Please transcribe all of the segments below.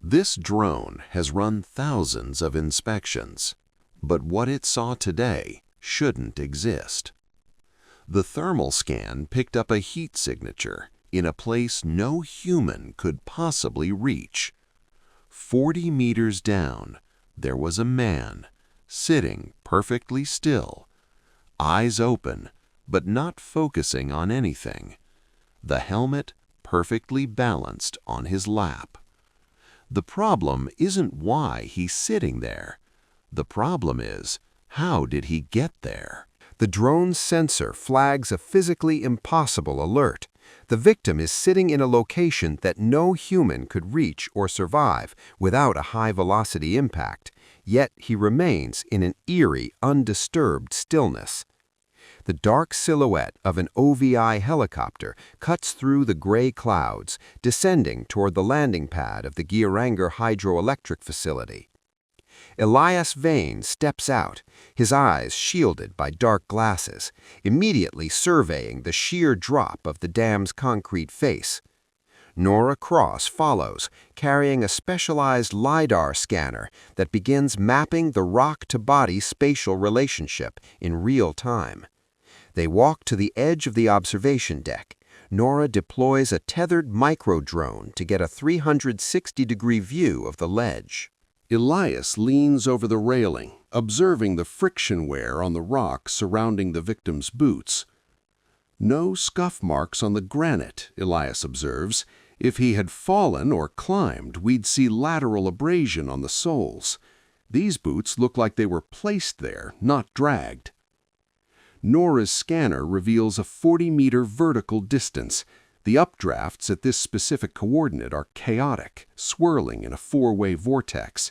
This drone has run thousands of inspections, but what it saw today shouldn't exist. The thermal scan picked up a heat signature in a place no human could possibly reach. 40 meters down, there was a man, sitting perfectly still, eyes open, but not focusing on anything. The helmet perfectly balanced on his lap. The problem isn't why he's sitting there. The problem is, how did he get there? The drone's sensor flags a physically impossible alert. The victim is sitting in a location that no human could reach or survive without a high-velocity impact, yet he remains in an eerie, undisturbed stillness. The dark silhouette of an OVI helicopter cuts through the gray clouds, descending toward the landing pad of the Geiranger hydroelectric facility. Elias Vane steps out, his eyes shielded by dark glasses, immediately surveying the sheer drop of the dam's concrete face. Nora follows, carrying a specialized LiDAR scanner that begins mapping the rock-to-body spatial relationship in real time. They walk to the edge of the observation deck. Nora deploys a tethered micro-drone to get a 360-degree view of the ledge. Elias leans over the railing, observing the friction wear on the rock surrounding the victim's boots. No scuff marks on the granite, Elias observes. If he had fallen or climbed, we'd see lateral abrasion on the soles. These boots look like they were placed there, not dragged. Nora's scanner reveals a 40-meter vertical distance. The updrafts at this specific coordinate are chaotic, swirling in a four-way vortex.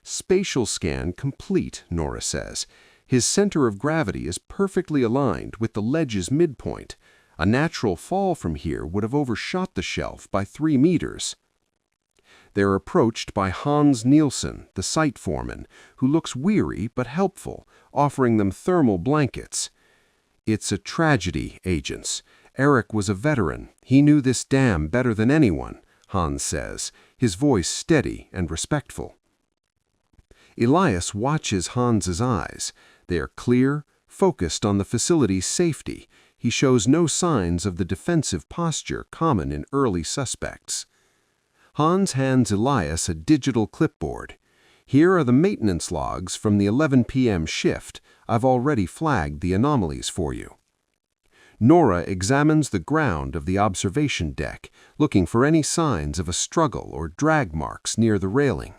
Spatial scan complete, Nora says. His center of gravity is perfectly aligned with the ledge's midpoint. A natural fall from here would have overshot the shelf by 3 meters. They're approached by Hans Nielsen, the site foreman, who looks weary but helpful, offering them thermal blankets. It's a tragedy, agents. Eric was a veteran. He knew this dam better than anyone, Hans says, his voice steady and respectful. Elias watches Hans's eyes. They are clear, focused on the facility's safety. He shows no signs of the defensive posture common in early suspects. Hans hands Elias a digital clipboard. Here are the maintenance logs from the 11 p.m. shift. I've already flagged the anomalies for you. Nora examines the ground of the observation deck, looking for any signs of a struggle or drag marks near the railing.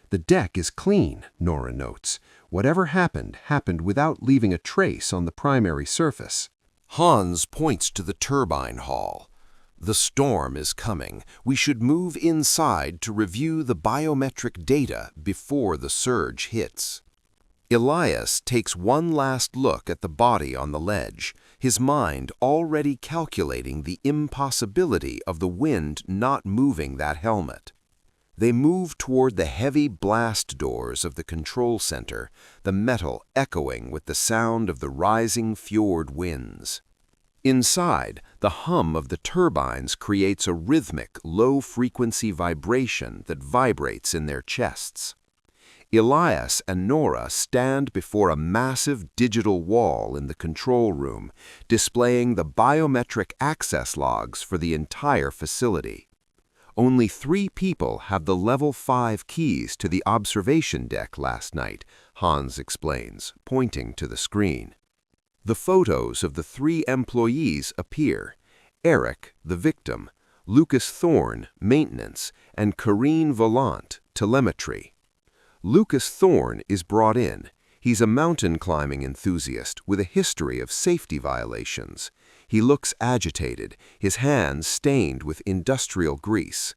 The deck is clean, Nora notes. Whatever happened without leaving a trace on the primary surface. Hans points to the turbine hall. The storm is coming. We should move inside to review the biometric data before the surge hits. Elias takes one last look at the body on the ledge, his mind already calculating the impossibility of the wind not moving that helmet. They move toward the heavy blast doors of the control center, the metal echoing with the sound of the rising fjord winds. Inside, the hum of the turbines creates a rhythmic, low-frequency vibration that vibrates in their chests. Elias and Nora stand before a massive digital wall in the control room, displaying the biometric access logs for the entire facility. Only 3 people have the Level 5 keys to the observation deck last night, Hans explains, pointing to the screen. The photos of the 3 employees appear: Eric, the victim, Lucas Thorne, maintenance, and Karine Volant, telemetry. Lucas Thorne is brought in. He's a mountain climbing enthusiast with a history of safety violations. He looks agitated, his hands stained with industrial grease.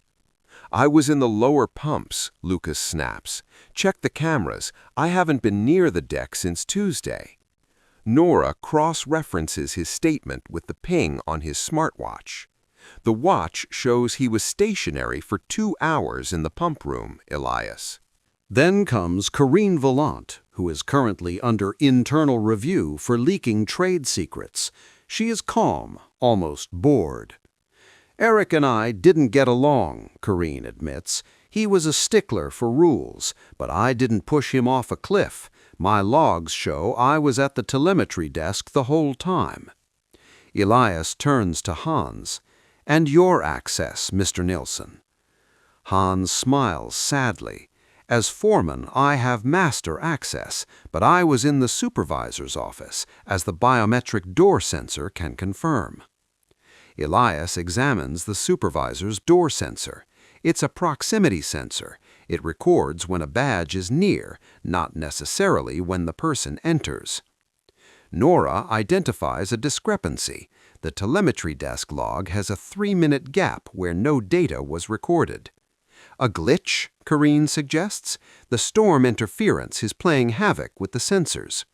"I was in the lower pumps," Lucas snaps. "Check the cameras. I haven't been near the deck since Tuesday." Nora cross-references his statement with the ping on his smartwatch. The watch shows he was stationary for 2 hours in the pump room, Elias. Then comes Karine Volant, who is currently under internal review for leaking trade secrets. She is calm, almost bored. "Eric and I didn't get along," Karine admits. He was a stickler for rules, but I didn't push him off a cliff. My logs show I was at the telemetry desk the whole time. Elias turns to Hans. And your access, Mr. Nilsson. Hans smiles sadly. As foreman, I have master access, but I was in the supervisor's office, as the biometric door sensor can confirm. Elias examines the supervisor's door sensor. It's a proximity sensor. It records when a badge is near, not necessarily when the person enters. Nora identifies a discrepancy. The telemetry desk log has a 3-minute gap where no data was recorded. A glitch, Karine suggests. The storm interference is playing havoc with the sensors.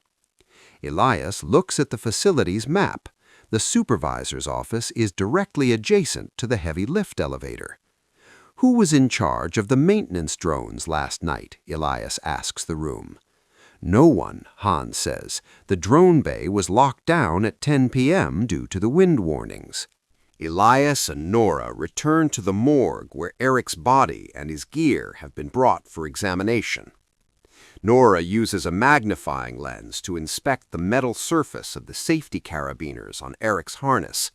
Elias looks at the facility's map. The supervisor's office is directly adjacent to the heavy lift elevator. Who was in charge of the maintenance drones last night? Elias asks the room. No one, Hans says. The drone bay was locked down at 10 p.m. due to the wind warnings. Elias and Nora return to the morgue where Eric's body and his gear have been brought for examination. Nora uses a magnifying lens to inspect the metal surface of the safety carabiners on Eric's harness.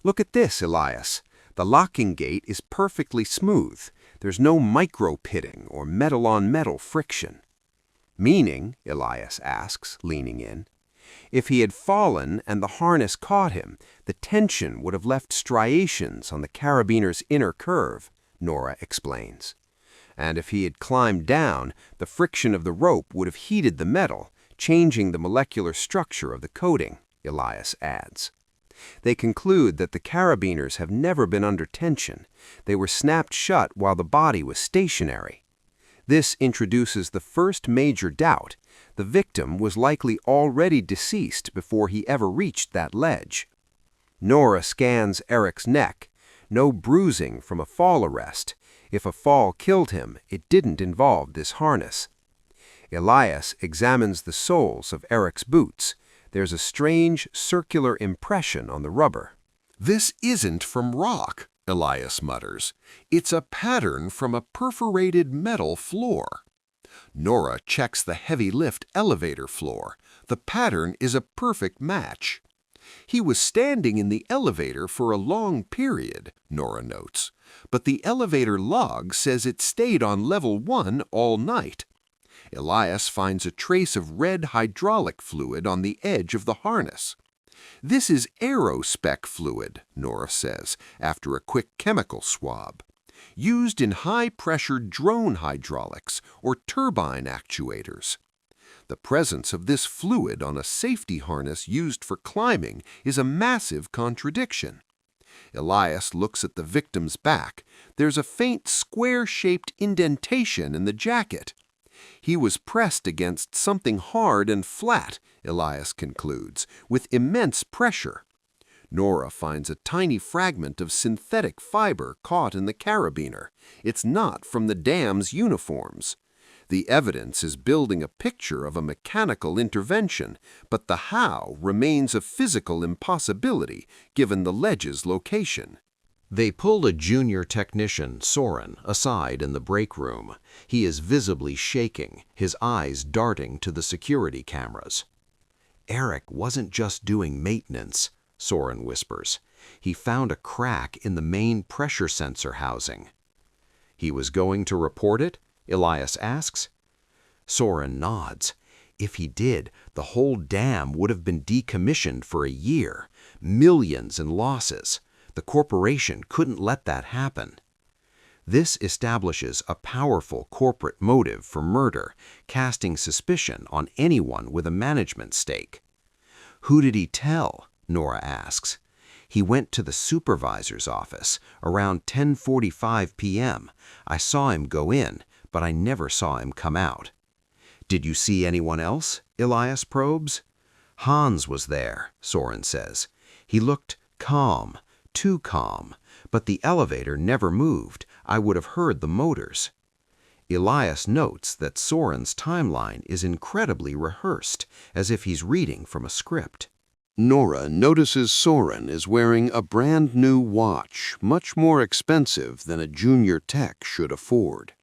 Look at this, Elias. The locking gate is perfectly smooth. There's no micro-pitting or metal-on-metal friction. Meaning, Elias asks, leaning in, if he had fallen and the harness caught him, the tension would have left striations on the carabiner's inner curve, Nora explains. And if he had climbed down, the friction of the rope would have heated the metal, changing the molecular structure of the coating, Elias adds. They conclude that the carabiners have never been under tension. They were snapped shut while the body was stationary. This introduces the first major doubt. The victim was likely already deceased before he ever reached that ledge. Nora scans Eric's neck. No bruising from a fall arrest. If a fall killed him, it didn't involve this harness. Elias examines the soles of Eric's boots. There's a strange circular impression on the rubber. This isn't from rock, Elias mutters. It's a pattern from a perforated metal floor. Nora checks the heavy lift elevator floor. The pattern is a perfect match. He was standing in the elevator for a long period, Nora notes, but the elevator log says it stayed on level 1 all night. Elias finds a trace of red hydraulic fluid on the edge of the harness. This is aerospec fluid, Nora says, after a quick chemical swab, used in high-pressure drone hydraulics or turbine actuators. The presence of this fluid on a safety harness used for climbing is a massive contradiction. Elias looks at the victim's back. There's a faint square-shaped indentation in the jacket. He was pressed against something hard and flat, Elias concludes, with immense pressure. Nora finds a tiny fragment of synthetic fiber caught in the carabiner. It's not from the dam's uniforms. The evidence is building a picture of a mechanical intervention, but the how remains a physical impossibility given the ledge's location. They pulled a junior technician, Soren, aside in the break room. He is visibly shaking, his eyes darting to the security cameras. Eric wasn't just doing maintenance, Soren whispers. He found a crack in the main pressure sensor housing. He was going to report it? Elias asks. Soren nods. If he did, the whole dam would have been decommissioned for a year. Millions in losses. The corporation couldn't let that happen. This establishes a powerful corporate motive for murder, casting suspicion on anyone with a management stake. Who did he tell? Nora asks. He went to the supervisor's office around 10:45 p.m. I saw him go in, but I never saw him come out. Did you see anyone else? Elias probes. Hans was there, Soren says. He looked calm. Too calm, but the elevator never moved. I would have heard the motors. Elias notes that Soren's timeline is incredibly rehearsed, as if he's reading from a script. Nora notices Soren is wearing a brand new watch, much more expensive than a junior tech should afford.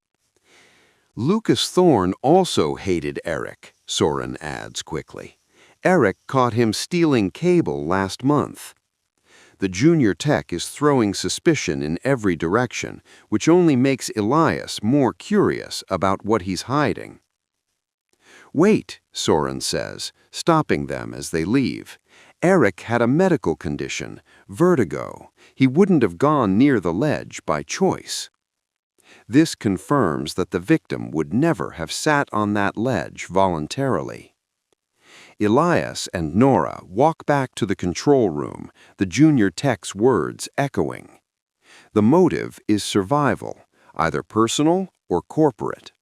Lucas Thorne also hated Eric, Soren adds quickly. Eric caught him stealing cable last month. The junior tech is throwing suspicion in every direction, which only makes Elias more curious about what he's hiding. Wait, Soren says, stopping them as they leave. Eric had a medical condition, vertigo. He wouldn't have gone near the ledge by choice. This confirms that the victim would never have sat on that ledge voluntarily. Elias and Nora walk back to the control room, the junior tech's words echoing. The motive is survival, either personal or corporate.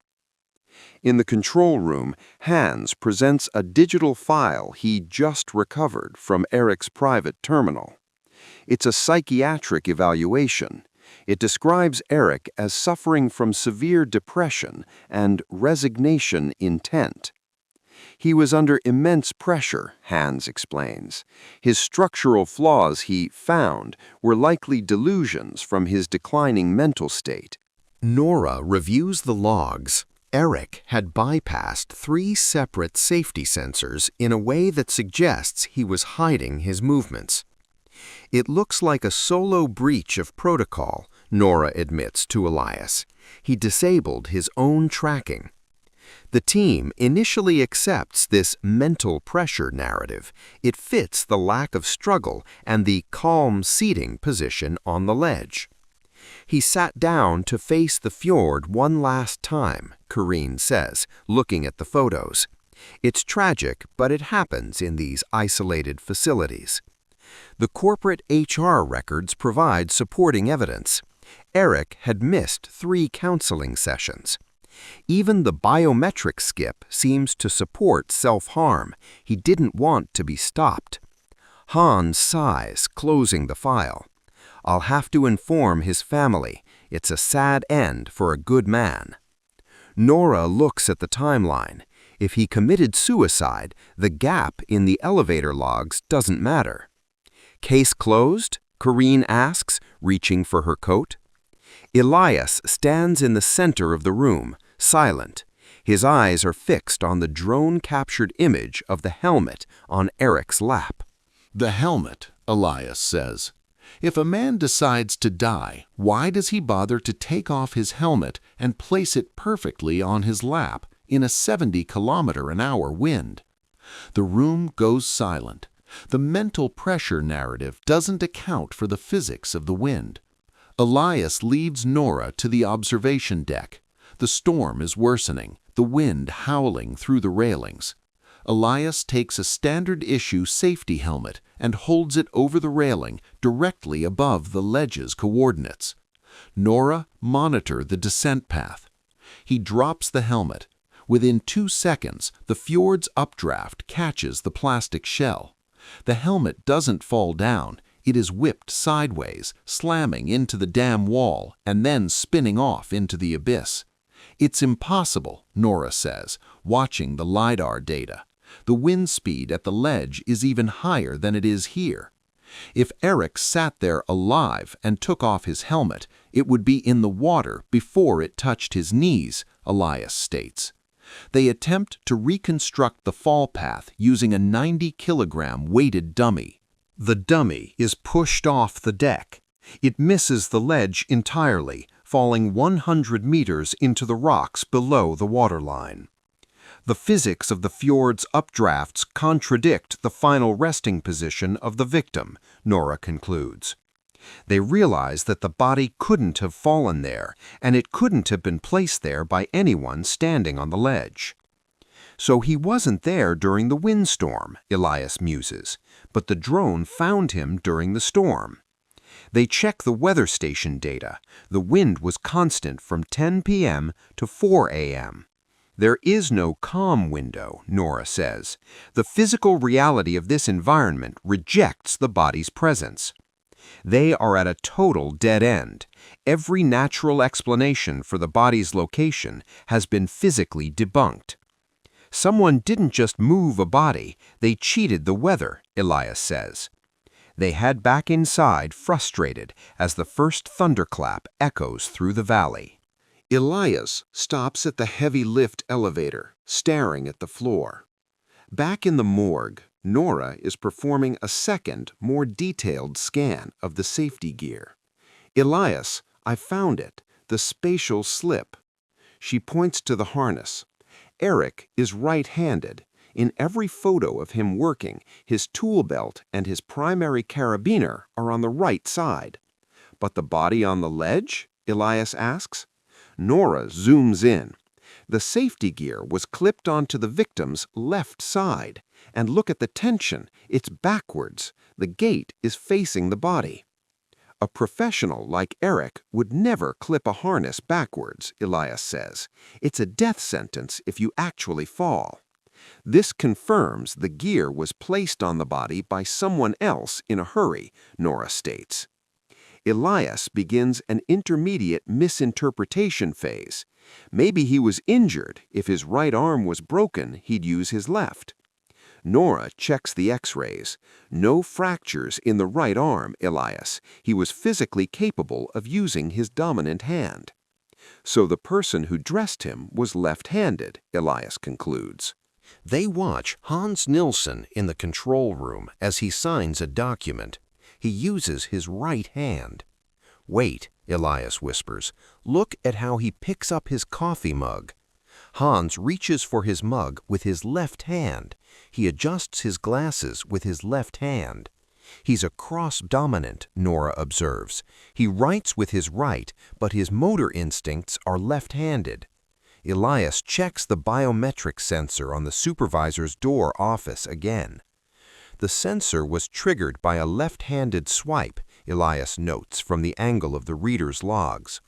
In the control room, Hans presents a digital file he just recovered from Eric's private terminal. It's a psychiatric evaluation. It describes Eric as suffering from severe depression and resignation intent. He was under immense pressure, Hans explains. His structural flaws he found were likely delusions from his declining mental state. Nora reviews the logs. Eric had bypassed 3 separate safety sensors in a way that suggests he was hiding his movements. It looks like a solo breach of protocol, Nora admits to Elias. He disabled his own tracking. The team initially accepts this mental pressure narrative. It fits the lack of struggle and the calm seating position on the ledge. He sat down to face the fjord one last time, Karine says, looking at the photos. It's tragic, but it happens in these isolated facilities. The corporate HR records provide supporting evidence. Eric had missed 3 counseling sessions. Even the biometric skip seems to support self-harm. He didn't want to be stopped. Hans sighs, closing the file. I'll have to inform his family. It's a sad end for a good man. Nora looks at the timeline. If he committed suicide, the gap in the elevator logs doesn't matter. Case closed? Karine asks, reaching for her coat. Elias stands in the center of the room, silent. His eyes are fixed on the drone-captured image of the helmet on Eric's lap. The helmet, Elias says. If a man decides to die, why does he bother to take off his helmet and place it perfectly on his lap in a 70-kilometer-an-hour wind? The room goes silent. The mental pressure narrative doesn't account for the physics of the wind. Elias leads Nora to the observation deck. The storm is worsening, the wind howling through the railings. Elias takes a standard-issue safety helmet and holds it over the railing directly above the ledge's coordinates. Nora monitors the descent path. He drops the helmet. Within 2 seconds, the fjord's updraft catches the plastic shell. The helmet doesn't fall down. It is whipped sideways, slamming into the dam wall and then spinning off into the abyss. It's impossible, Nora says, watching the LiDAR data. The wind speed at the ledge is even higher than it is here. If Eric sat there alive and took off his helmet, it would be in the water before it touched his knees, Elias states. They attempt to reconstruct the fall path using a 90-kilogram weighted dummy. The dummy is pushed off the deck. It misses the ledge entirely, falling 100 meters into the rocks below the waterline. The physics of the fjord's updrafts contradict the final resting position of the victim, Nora concludes. They realize that the body couldn't have fallen there, and it couldn't have been placed there by anyone standing on the ledge. So he wasn't there during the windstorm, Elias muses, but the drone found him during the storm. They check the weather station data. The wind was constant from 10 p.m. to 4 a.m. There is no calm window, Nora says. The physical reality of this environment rejects the body's presence. They are at a total dead end. Every natural explanation for the body's location has been physically debunked. Someone didn't just move a body, they cheated the weather, Elias says. They head back inside, frustrated, as the first thunderclap echoes through the valley. Elias stops at the heavy lift elevator, staring at the floor. Back in the morgue, Nora is performing a second, more detailed scan of the safety gear. Elias, I found it, the spatial slip. She points to the harness. Eric is right-handed. In every photo of him working, his tool belt and his primary carabiner are on the right side. But the body on the ledge? Elias asks. Nora zooms in. The safety gear was clipped onto the victim's left side. And look at the tension. It's backwards. The gate is facing the body. A professional like Eric would never clip a harness backwards, Elias says. It's a death sentence if you actually fall. This confirms the gear was placed on the body by someone else in a hurry, Nora states. Elias begins an intermediate misinterpretation phase. Maybe he was injured. If his right arm was broken, he'd use his left. Nora checks the x-rays. No fractures in the right arm, Elias. He was physically capable of using his dominant hand. So the person who dressed him was left-handed, Elias concludes. They watch Hans Nilsson in the control room as he signs a document. He uses his right hand. "Wait," Elias whispers. "Look at how he picks up his coffee mug." Hans reaches for his mug with his left hand. He adjusts his glasses with his left hand. He's a cross-dominant, Nora observes. He writes with his right, but his motor instincts are left-handed. Elias checks the biometric sensor on the supervisor's door office again. The sensor was triggered by a left-handed swipe, Elias notes from the angle of the reader's logs.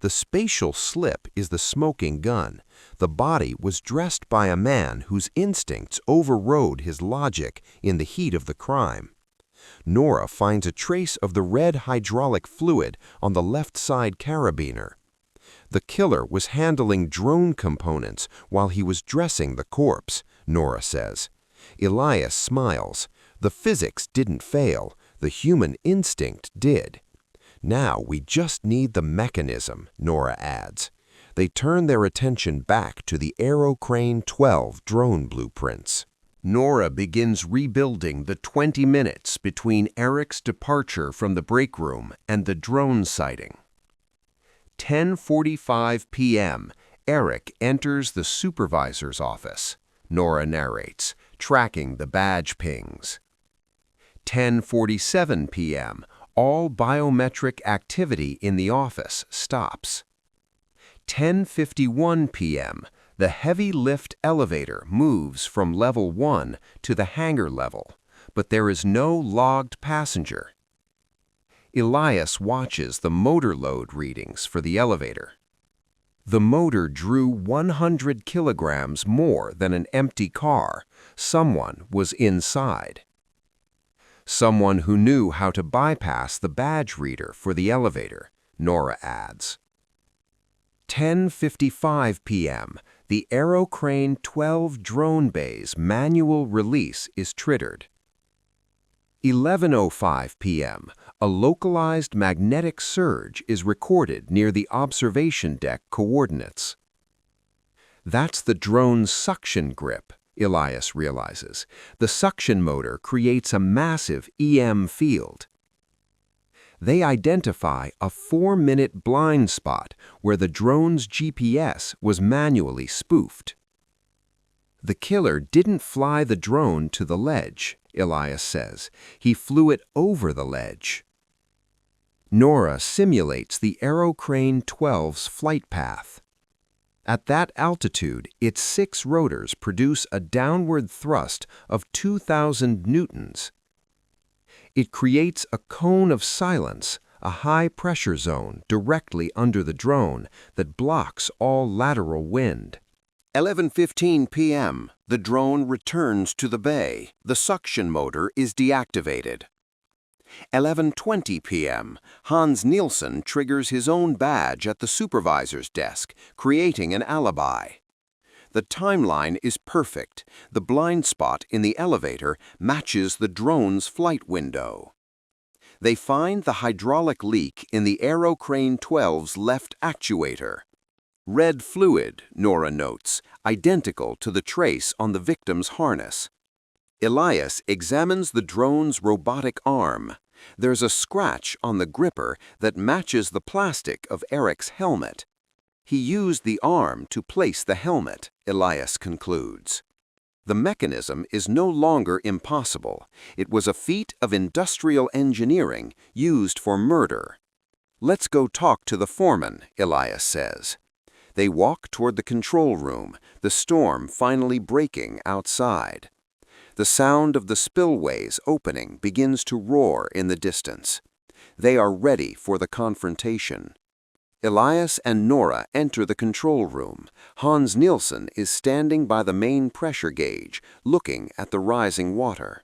The spatial slip is the smoking gun. The body was dressed by a man whose instincts overrode his logic in the heat of the crime. Nora finds a trace of the red hydraulic fluid on the left side carabiner. The killer was handling drone components while he was dressing the corpse, Nora says. Elias smiles. The physics didn't fail. The human instinct did. Now we just need the mechanism, Nora adds. They turn their attention back to the Aerocrane 12 drone blueprints. Nora begins rebuilding the 20 minutes between Eric's departure from the break room and the drone sighting. 10:45 p.m., Eric enters the supervisor's office, Nora narrates, tracking the badge pings. 10:47 p.m., all biometric activity in the office stops. 10:51 p.m., the heavy lift elevator moves from level 1 to the hangar level, but there is no logged passenger. Elias watches the motor load readings for the elevator. The motor drew 100 kilograms more than an empty car. Someone was inside. Someone who knew how to bypass the badge reader for the elevator, Nora adds. 10:55 p.m., the Aerocrane 12 drone bay's manual release is triggered. 11:05 p.m., a localized magnetic surge is recorded near the observation deck coordinates. That's the drone's suction grip, Elias realizes. The suction motor creates a massive EM field. They identify a 4-minute blind spot where the drone's GPS was manually spoofed. The killer didn't fly the drone to the ledge, Elias says. He flew it over the ledge. Nora simulates the Aerocrane 12's flight path. At that altitude, its 6 rotors produce a downward thrust of 2,000 newtons. It creates a cone of silence, a high-pressure zone directly under the drone that blocks all lateral wind. 11:15 p.m., the drone returns to the bay. The suction motor is deactivated. 11:20 p.m., Hans Nilsson triggers his own badge at the supervisor's desk, creating an alibi. The timeline is perfect. The blind spot in the elevator matches the drone's flight window. They find the hydraulic leak in the Aerocrane 12's left actuator. Red fluid, Nora notes, identical to the trace on the victim's harness. Elias examines the drone's robotic arm. There's a scratch on the gripper that matches the plastic of Eric's helmet. He used the arm to place the helmet, Elias concludes. The mechanism is no longer impossible. It was a feat of industrial engineering used for murder. Let's go talk to the foreman, Elias says. They walk toward the control room, the storm finally breaking outside. The sound of the spillways opening begins to roar in the distance. They are ready for the confrontation. Elias and Nora enter the control room. Hans Nielsen is standing by the main pressure gauge, looking at the rising water.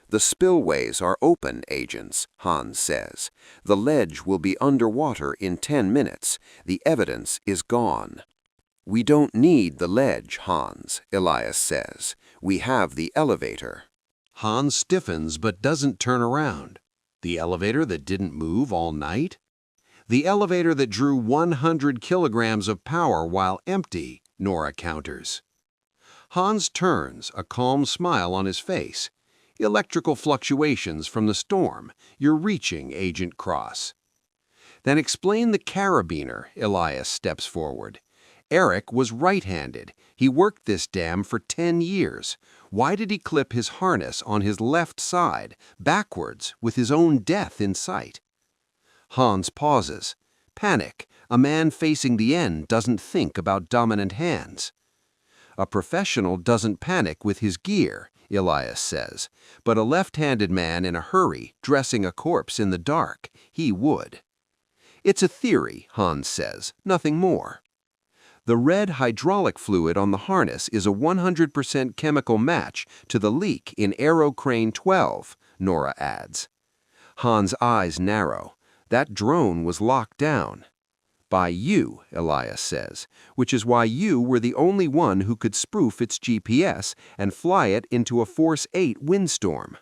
The spillways are open, agents, Hans says. The ledge will be underwater in 10 minutes. The evidence is gone. We don't need the ledge, Hans, Elias says. We have the elevator. Hans stiffens but doesn't turn around. The elevator that didn't move all night? The elevator that drew 100 kilograms of power while empty, Nora counters. Hans turns, a calm smile on his face. Electrical fluctuations from the storm. You're reaching, Agent Cross. Then explain the carabiner, Elias steps forward. Eric was right-handed. He worked this dam for 10 years. Why did he clip his harness on his left side, backwards, with his own death in sight? Hans pauses. Panic. A man facing the end doesn't think about dominant hands. A professional doesn't panic with his gear, Elias says, but a left-handed man in a hurry, dressing a corpse in the dark, he would. It's a theory, Hans says, nothing more. The red hydraulic fluid on the harness is a 100% chemical match to the leak in Aerocrane 12, Nora adds. Hans' eyes narrow. That drone was locked down. By you, Elias says, which is why you were the only one who could spoof its GPS and fly it into a Force 8 windstorm.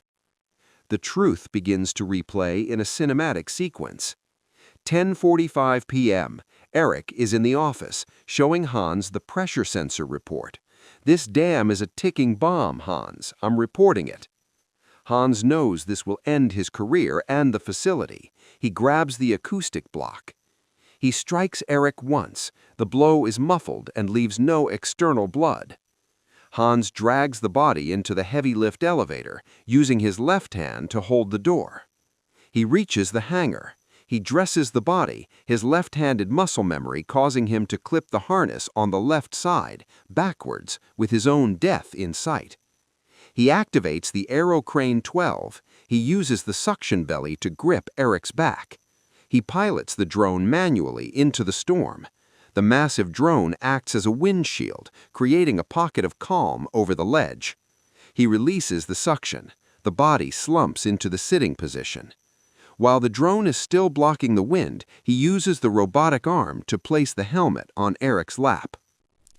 The truth begins to replay in a cinematic sequence. 10:45 p.m. Eric is in the office, showing Hans the pressure sensor report. This dam is a ticking bomb, Hans. I'm reporting it. Hans knows this will end his career and the facility. He grabs the acoustic block. He strikes Eric once. The blow is muffled and leaves no external blood. Hans drags the body into the heavy lift elevator, using his left hand to hold the door. He reaches the hangar. He dresses the body, his left-handed muscle memory causing him to clip the harness on the left side, backwards, with his own death in sight. He activates the Aerocrane 12. He uses the suction belly to grip Eric's back. He pilots the drone manually into the storm. The massive drone acts as a windshield, creating a pocket of calm over the ledge. He releases the suction. The body slumps into the sitting position. While the drone is still blocking the wind, he uses the robotic arm to place the helmet on Eric's lap.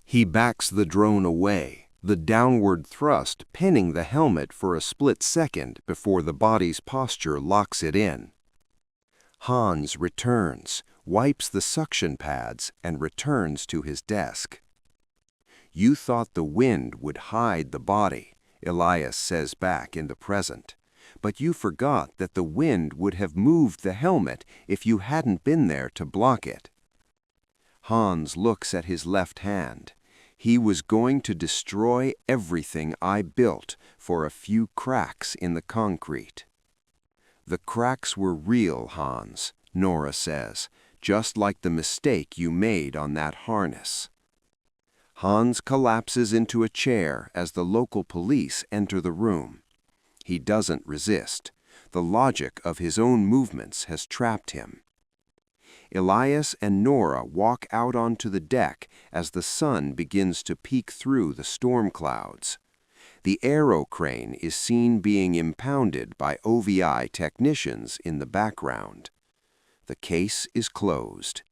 He backs the drone away, the downward thrust pinning the helmet for a split second before the body's posture locks it in. Hans returns, wipes the suction pads, and returns to his desk. You thought the wind would hide the body, Elias says back in the present. But you forgot that the wind would have moved the helmet if you hadn't been there to block it. Hans looks at his left hand. He was going to destroy everything I built for a few cracks in the concrete. The cracks were real, Hans, Nora says, just like the mistake you made on that harness. Hans collapses into a chair as the local police enter the room. He doesn't resist. The logic of his own movements has trapped him. Elias and Nora walk out onto the deck as the sun begins to peek through the storm clouds. The aerocrane is seen being impounded by OVI technicians in the background. The case is closed.